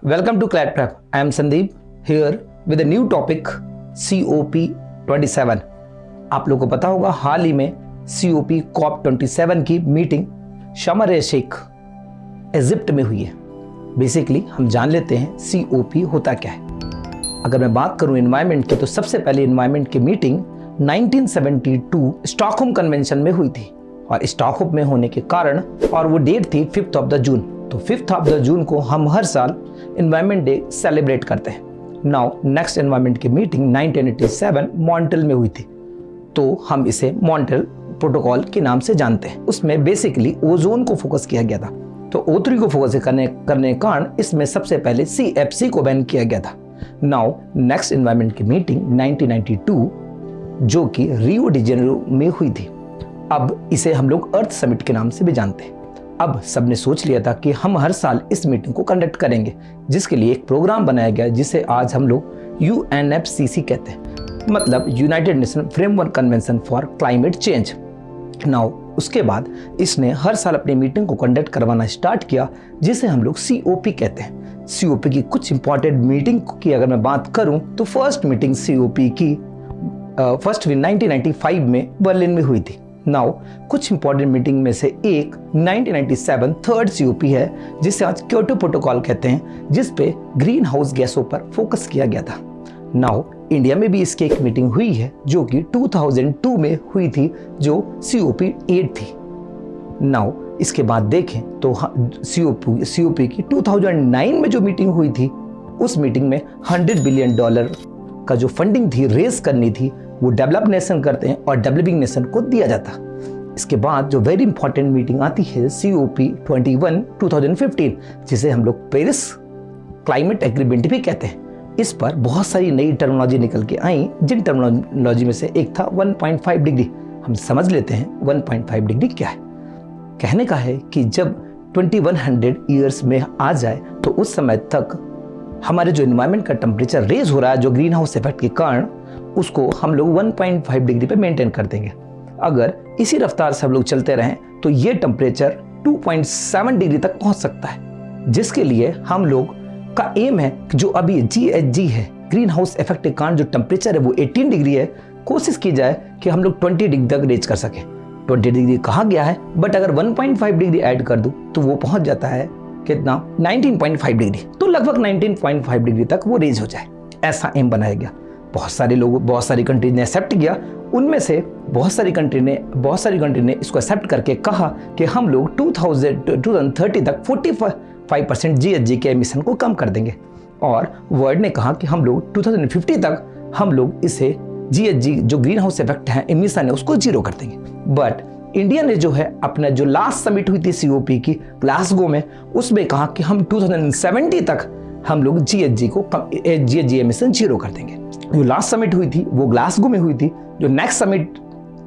Welcome to Clad Prep. I am Sandeep here with a new topic COP27. आप लोगों को पता होगा हाल ही में COP COP27 की मीटिंग शर्म ए शेख इजिप्ट में हुई है। बेसिकली हम जान लेते हैं COP होता क्या है। अगर मैं बात करूं एनवायरनमेंट की तो सबसे पहले एनवायरनमेंट की मीटिंग 1972 स्टॉकहोम कन्वेंशन में हुई थी और स्टॉकहोम में होने के कारण और वो डेट थी 5th ऑफ द जून। तो 5th ऑफ द जून को हम हर साल एनवायरनमेंट डे सेलिब्रेट करते हैं। नाउ नेक्स्ट एनवायरनमेंट की मीटिंग 1987 मॉन्ट्रियल में हुई थी, तो हम इसे मॉन्ट्रियल प्रोटोकॉल के नाम से जानते हैं। उसमें बेसिकली ओजोन को फोकस किया गया था, तो O3 को फोकस करने के कारण इसमें सबसे पहले CFC को बैन किया गया था। नाउ नेक्स्ट एनवायरनमेंट की मीटिंग 1992 जो कि रियो डी जेनेरो में हुई थी। अब इसे हम लोग अर्थ समिट के नाम से भी जानते हैं। अब सबने सोच लिया था कि हम हर साल इस मीटिंग को कंडक्ट करेंगे, जिसके लिए एक प्रोग्राम बनाया गया जिसे आज हम लोग UNFCCC कहते हैं, मतलब United nation framework convention for climate change. Now उसके बाद इसने हर साल अपनी मीटिंग को कंडक्ट करवाना स्टार्ट किया, जिसे हम लोग COP कहते हैं। COP की कुछ इंपॉर्टेंट मीटिंग की अगर मैं बात करूं तो फर्स्ट मीटिंग COP की फर्स्ट 1995 में बर्लिन में हुई थी। नाउ कुछ इंपॉर्टेंट मीटिंग में से एक 1997 थर्ड COP है, जिसे आज क्योटो प्रोटोकॉल कहते हैं, जिस पे ग्रीन हाउस गैसों पर फोकस किया गया था। नाउ इंडिया में भी इसकी एक मीटिंग हुई है जो कि 2002 में हुई थी, जो COP 8 थी। नाउ इसके बाद देखें तो COP की 2009 में जो मीटिंग हुई थी, उस मीटिंग में $100 बिलियन का जो फंडिंग थी रेज करनी थी, वो डेवलप नेशन करते हैं और डेवलपिंग नेशन को दिया जाता। इसके बाद जो वेरी इंपॉर्टेंट मीटिंग आती है COP 21 2015, जिसे हम लोग पेरिस क्लाइमेट एग्रीमेंट भी कहते हैं। इस पर बहुत सारी नई टर्मिनोलॉजी निकल के आई, जिन टर्मिनोलॉजी में से एक था 1.5 डिग्री। हम समझ लेते हैं 1.5 डिग्री क्या है। कहने का है कि जब 2100 ईयर्स में आ जाए तो उस समय तक हमारे जो एनवायरनमेंट का टेम्परेचर रेज हो रहा है जो ग्रीन हाउस इफेक्ट के कारण, उसको हम लोग 1.5 डिग्री पे मेंटेन कर देंगे। अगर इसी रफ्तार से हम लोग चलते रहें तो ये टेम्परेचर 2.7 डिग्री तक पहुंच सकता है, जिसके लिए हम लोग का एम है कि जो अभी GHG है, ग्रीन हाउस इफेक्ट के कारण जो टेम्परेचर है वो 18 डिग्री है, कोशिश की जाए कि हम लोग 20 डिग्री तक रेज कर सकें। 20 डिग्री कहा गया है, बट अगर 1.5 डिग्री ऐड कर दूं तो वो पहुंच जाता है कितना 19.5 डिग्री, तो लगभग 19.5 डिग्री तक वो रेज हो जाए, ऐसा एम बनाया गया। बहुत सारी कंट्रीज ने एक्सेप्ट किया। उनमें से बहुत सारी कंट्री ने इसको एक्सेप्ट करके कहा कि हम लोग 2030 तक 45% GHG के एमिशन को कम कर देंगे, और वर्ल्ड ने कहा कि हम लोग 2050 तक हम लोग इसे GHG जो ग्रीन हाउस इफेक्ट है एमिशन है उसको जीरो कर देंगे। बट इंडिया ने जो है अपना जो लास्ट समिट हुई थी COP की ग्लासगो में, उसमें कहा कि हम 2070 तक हम लोग GHG एमिशन जीरो कर देंगे। जो लास्ट समिट हुई थी वो ग्लासगो में हुई थी। जो नेक्स्ट समिट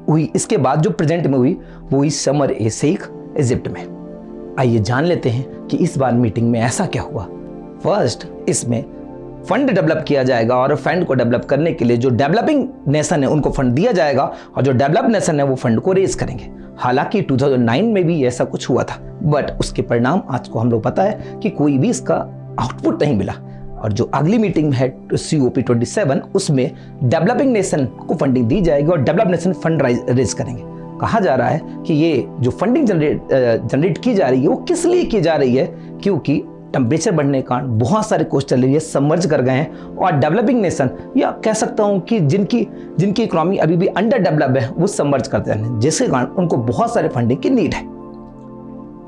हुई इसके बाद जो प्रेजेंट में हुई वो हुई शर्म ए शेख इजिप्ट में। आइए जान लेते हैं कि इस बार मीटिंग में ऐसा क्या हुआ। फर्स्ट, इसमें फंड डेवलप किया जाएगा और फंड को डेवलप करने के लिए जो डेवलपिंग नेशन है उनको फंड दिया जाएगा, और जो डेवलप नेशन है वो फंड को रेज करेंगे। हालांकि 2009 में भी ऐसा कुछ हुआ था, बट उसके परिणाम आज को हम लोग पता है कि कोई भी इसका आउटपुट नहीं मिला। और जो अगली मीटिंग है COP 27, उसमें डेवलपिंग नेशन को फंडिंग दी जाएगी और डेवलप नेशन फंड रेज करेंगे। कहा जा रहा है कि ये जो फंडिंग जनरेट की जा रही है वो किस लिए की जा रही है, क्योंकि टेम्परेचर बढ़ने के कारण बहुत सारे कोस्टल एरिया सबमर्ज कर गए हैं, और डेवलपिंग नेशन, या कह सकता हूँ कि जिनकी इकोनॉमी अभी भी अंडर डेवलप है, वो सबमर्ज करते हैं, जिसके कारण उनको बहुत सारे फंडिंग की नीड है।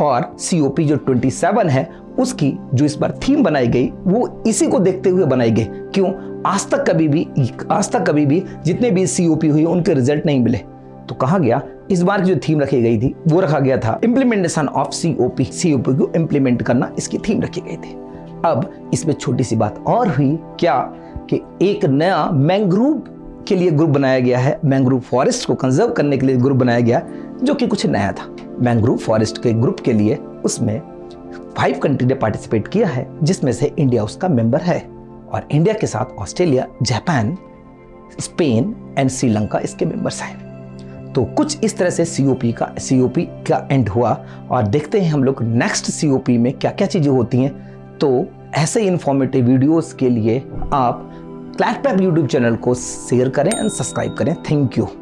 और COP जो 27 है उसकी जो इस बार थीम बनाई गई वो इसी को देखते हुए बनाई गई। क्यों? आज तक कभी भी जितने भी COP हुई उनके रिजल्ट नहीं मिले, तो कहा गया इस बार की जो थीम रखी गई थी वो रखा गया था इम्प्लीमेंटेशन ऑफ COP को इम्प्लीमेंट करना, इसकी थीम रखी गई थी। अब इसमें छोटी सी बात और हुई क्या कि एक नया मैंग्रोव के लिए ग्रुप बनाया गया है, मैंग्रोव फॉरेस्ट को कंजर्व करने के लिए ग्रुप बनाया गया, जो कि कुछ नया था। मैंग्रोव फॉरेस्ट के ग्रुप के लिए उसमें 5 कंट्री ने पार्टिसिपेट किया है, जिसमें से इंडिया उसका मेंबर है, और इंडिया के साथ Australia, Japan, Spain and Sri Lanka इसके मेंबर्स हैं। तो कुछ इस तरह से COP का एंड हुआ, और देखते हैं हम लोग नेक्स्ट COP में क्या क्या चीजें होती हैं। तो ऐसे इन्फॉर्मेटिव वीडियोस के लिए आप क्लैश पैक यूट्यूब चैनल को शेयर करें एंड सब्सक्राइब करें। Thank you.